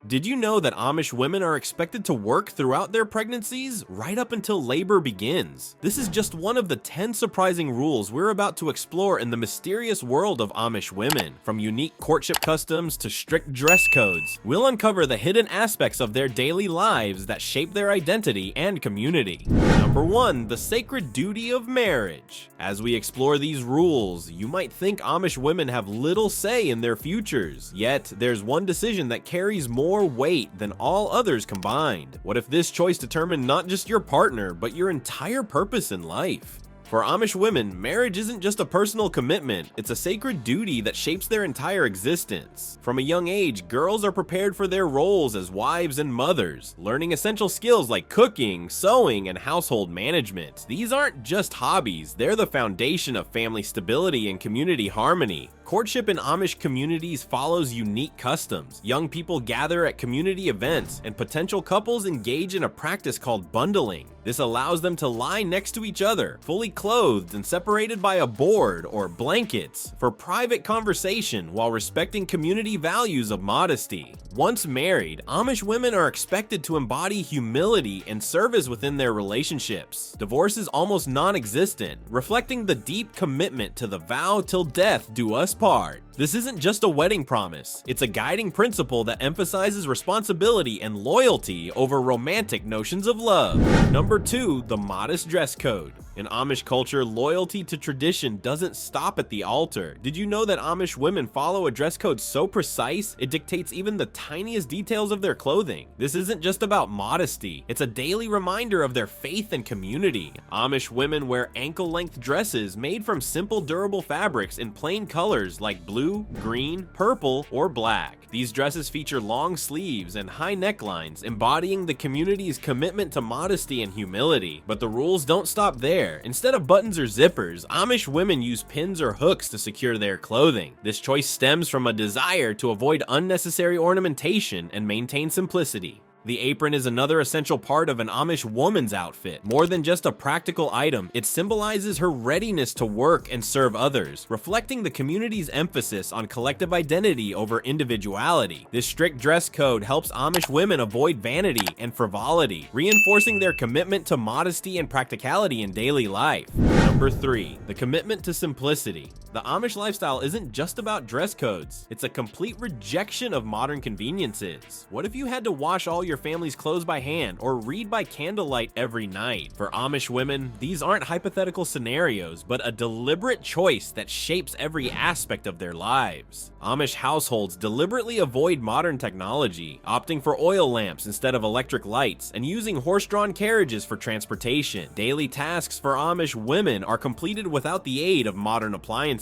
Did you know that Amish women are expected to work throughout their pregnancies, right up until labor begins? This is just one of the 10 surprising rules we're about to explore in the mysterious world of Amish women. From unique courtship customs to strict dress codes, we'll uncover the hidden aspects of their daily lives that shape their identity and community. Number 1. The sacred duty of marriage. As we explore these rules, you might think Amish women have little say in their futures, yet there's one decision that carries more weight than all others combined. What if this choice determined not just your partner, but your entire purpose in life? For Amish women, marriage isn't just a personal commitment, it's a sacred duty that shapes their entire existence. From a young age, girls are prepared for their roles as wives and mothers, learning essential skills like cooking, sewing, and household management. These aren't just hobbies, they're the foundation of family stability and community harmony. Courtship in Amish communities follows unique customs. Young people gather at community events, and potential couples engage in a practice called bundling. This allows them to lie next to each other, fully clothed and separated by a board or blankets, for private conversation while respecting community values of modesty. Once married, Amish women are expected to embody humility and service within their relationships. Divorce is almost non-existent, reflecting the deep commitment to the vow till death do us part. This isn't just a wedding promise, it's a guiding principle that emphasizes responsibility and loyalty over romantic notions of love. Number 2. The modest dress code. In Amish culture, loyalty to tradition doesn't stop at the altar. Did you know that Amish women follow a dress code so precise, it dictates even the tiniest details of their clothing? This isn't just about modesty, it's a daily reminder of their faith and community. Amish women wear ankle-length dresses made from simple durable fabrics in plain colors like blue, green, purple, or black. These dresses feature long sleeves and high necklines, embodying the community's commitment to modesty and humility. But the rules don't stop there. Instead of buttons or zippers, Amish women use pins or hooks to secure their clothing. This choice stems from a desire to avoid unnecessary ornamentation and maintain simplicity. The apron is another essential part of an Amish woman's outfit. More than just a practical item, it symbolizes her readiness to work and serve others, reflecting the community's emphasis on collective identity over individuality. This strict dress code helps Amish women avoid vanity and frivolity, reinforcing their commitment to modesty and practicality in daily life. Number 3. The commitment to simplicity. The Amish lifestyle isn't just about dress codes, it's a complete rejection of modern conveniences. What if you had to wash all your family's clothes by hand or read by candlelight every night? For Amish women, these aren't hypothetical scenarios, but a deliberate choice that shapes every aspect of their lives. Amish households deliberately avoid modern technology, opting for oil lamps instead of electric lights, and using horse-drawn carriages for transportation. Daily tasks for Amish women are completed without the aid of modern appliances.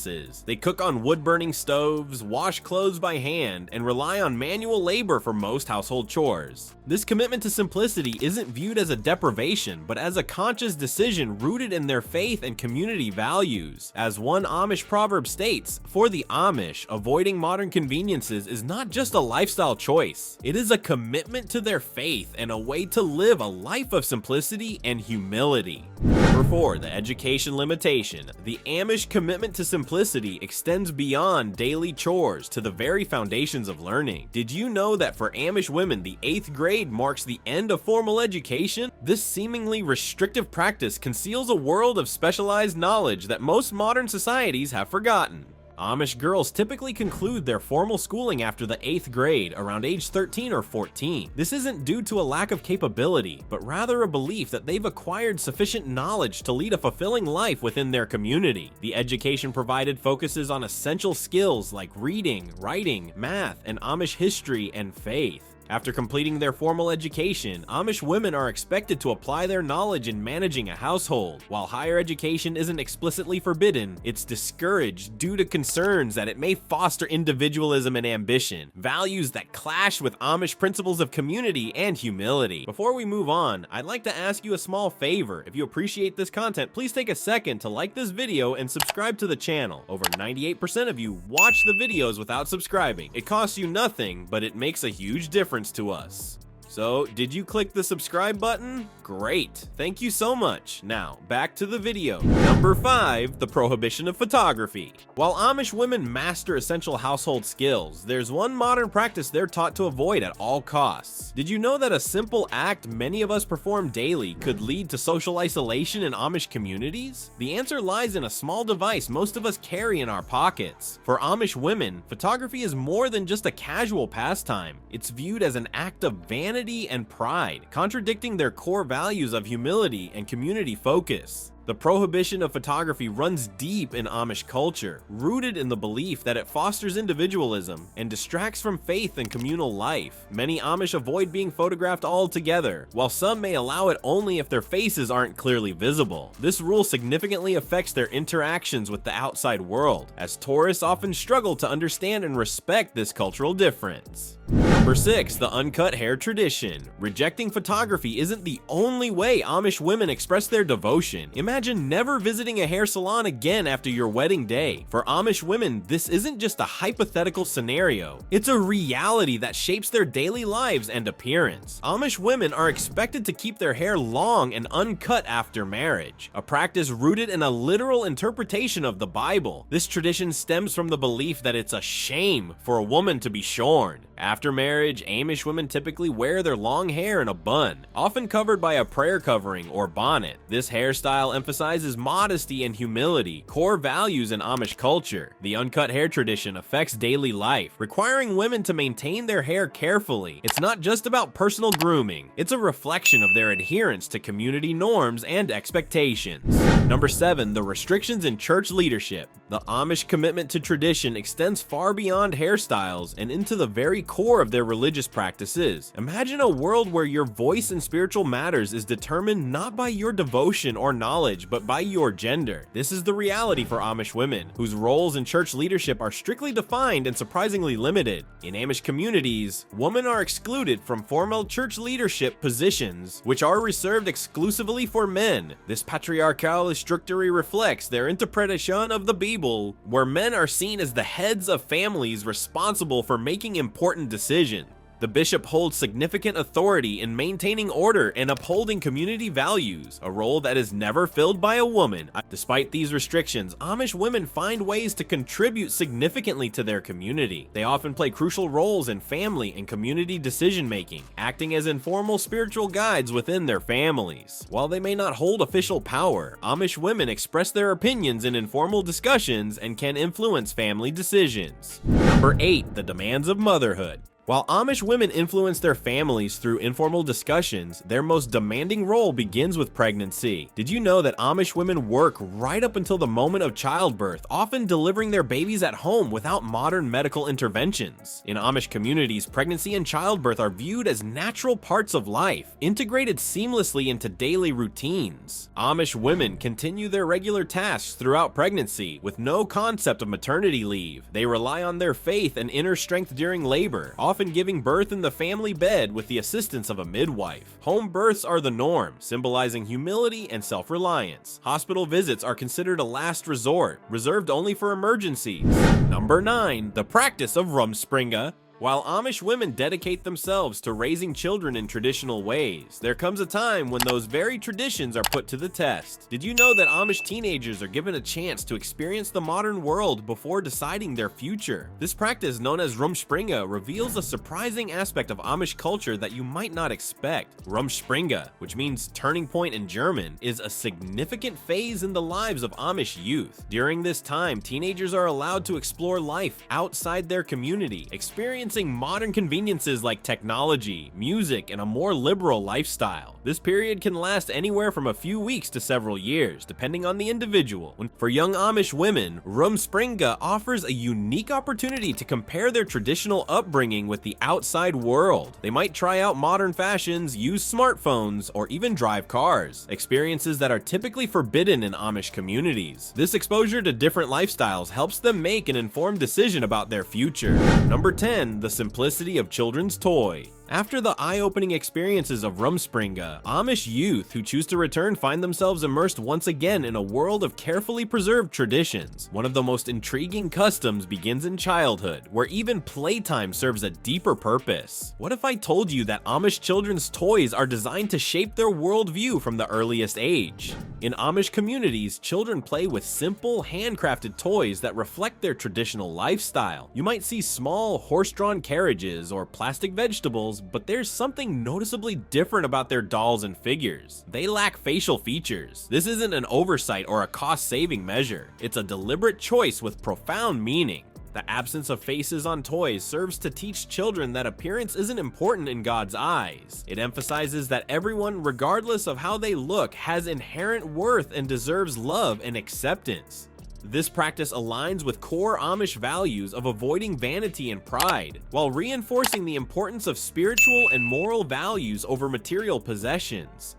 They cook on wood-burning stoves, wash clothes by hand, and rely on manual labor for most household chores. This commitment to simplicity isn't viewed as a deprivation, but as a conscious decision rooted in their faith and community values. As one Amish proverb states, for the Amish, avoiding modern conveniences is not just a lifestyle choice. It is a commitment to their faith and a way to live a life of simplicity and humility. Number 4. The education limitation. The Amish commitment to simplicity extends beyond daily chores to the very foundations of learning. Did you know that for Amish women, the 8th grade marks the end of formal education? This seemingly restrictive practice conceals a world of specialized knowledge that most modern societies have forgotten. Amish girls typically conclude their formal schooling after the 8th grade, around age 13 or 14. This isn't due to a lack of capability, but rather a belief that they've acquired sufficient knowledge to lead a fulfilling life within their community. The education provided focuses on essential skills like reading, writing, math, and Amish history and faith. After completing their formal education, Amish women are expected to apply their knowledge in managing a household. While higher education isn't explicitly forbidden, it's discouraged due to concerns that it may foster individualism and ambition, values that clash with Amish principles of community and humility. Before we move on, I'd like to ask you a small favor. If you appreciate this content, please take a second to like this video and subscribe to the channel. Over 98% of you watch the videos without subscribing. It costs you nothing, but it makes a huge difference to us. So, did you click the subscribe button? Great, thank you so much. Now, back to the video. Number 5, the prohibition of photography. While Amish women master essential household skills, there's one modern practice they're taught to avoid at all costs. Did you know that a simple act many of us perform daily could lead to social isolation in Amish communities? The answer lies in a small device most of us carry in our pockets. For Amish women, photography is more than just a casual pastime. It's viewed as an act of vanity and pride, contradicting their core values of humility and community focus. The prohibition of photography runs deep in Amish culture, rooted in the belief that it fosters individualism and distracts from faith and communal life. Many Amish avoid being photographed altogether, while some may allow it only if their faces aren't clearly visible. This rule significantly affects their interactions with the outside world, as tourists often struggle to understand and respect this cultural difference. Number 6, the uncut hair tradition. Rejecting photography isn't the only way Amish women express their devotion. Imagine never visiting a hair salon again after your wedding day. For Amish women, this isn't just a hypothetical scenario. It's a reality that shapes their daily lives and appearance. Amish women are expected to keep their hair long and uncut after marriage, a practice rooted in a literal interpretation of the Bible. This tradition stems from the belief that it's a shame for a woman to be shorn. After marriage, Amish women typically wear their long hair in a bun, often covered by a prayer covering or bonnet. This hairstyle emphasizes modesty and humility, core values in Amish culture. The uncut hair tradition affects daily life, requiring women to maintain their hair carefully. It's not just about personal grooming, it's a reflection of their adherence to community norms and expectations. Number 7, the restrictions in church leadership. The Amish commitment to tradition extends far beyond hairstyles and into the very core of their religious practices. Imagine a world where your voice in spiritual matters is determined not by your devotion or knowledge, but by your gender. This is the reality for Amish women, whose roles in church leadership are strictly defined and surprisingly limited. In Amish communities, women are excluded from formal church leadership positions, which are reserved exclusively for men. This patriarchal structure reflects their interpretation of the Bible, where men are seen as the heads of families responsible for making important decisions. The bishop holds significant authority in maintaining order and upholding community values, a role that is never filled by a woman. Despite these restrictions, Amish women find ways to contribute significantly to their community. They often play crucial roles in family and community decision-making, acting as informal spiritual guides within their families. While they may not hold official power, Amish women express their opinions in informal discussions and can influence family decisions. Number 8, the demands of motherhood. While Amish women influence their families through informal discussions, their most demanding role begins with pregnancy. Did you know that Amish women work right up until the moment of childbirth, often delivering their babies at home without modern medical interventions? In Amish communities, pregnancy and childbirth are viewed as natural parts of life, integrated seamlessly into daily routines. Amish women continue their regular tasks throughout pregnancy, with no concept of maternity leave. They rely on their faith and inner strength during labor, often giving birth in the family bed with the assistance of a midwife. Home births are the norm, symbolizing humility and self-reliance. Hospital visits are considered a last resort, reserved only for emergencies. Number 9, the practice of rumspringa. While Amish women dedicate themselves to raising children in traditional ways, there comes a time when those very traditions are put to the test. Did you know that Amish teenagers are given a chance to experience the modern world before deciding their future? This practice, known as rumspringa, reveals a surprising aspect of Amish culture that you might not expect. Rumspringa, which means turning point in German, is a significant phase in the lives of Amish youth. During this time, teenagers are allowed to explore life outside their community, experiencing modern conveniences like technology, music, and a more liberal lifestyle. This period can last anywhere from a few weeks to several years, depending on the individual. For young Amish women, rumspringa offers a unique opportunity to compare their traditional upbringing with the outside world. They might try out modern fashions, use smartphones, or even drive cars, experiences that are typically forbidden in Amish communities. This exposure to different lifestyles helps them make an informed decision about their future. Number 10, the simplicity of children's toy. After the eye-opening experiences of Rumspringa, Amish youth who choose to return find themselves immersed once again in a world of carefully preserved traditions. One of the most intriguing customs begins in childhood, where even playtime serves a deeper purpose. What if I told you that Amish children's toys are designed to shape their worldview from the earliest age? In Amish communities, children play with simple, handcrafted toys that reflect their traditional lifestyle. You might see small, horse-drawn carriages or plastic vegetables, but there's something noticeably different about their dolls and figures. They lack facial features. This isn't an oversight or a cost-saving measure. It's a deliberate choice with profound meaning. The absence of faces on toys serves to teach children that appearance isn't important in God's eyes. It emphasizes that everyone, regardless of how they look, has inherent worth and deserves love and acceptance. This practice aligns with core Amish values of avoiding vanity and pride, while reinforcing the importance of spiritual and moral values over material possessions.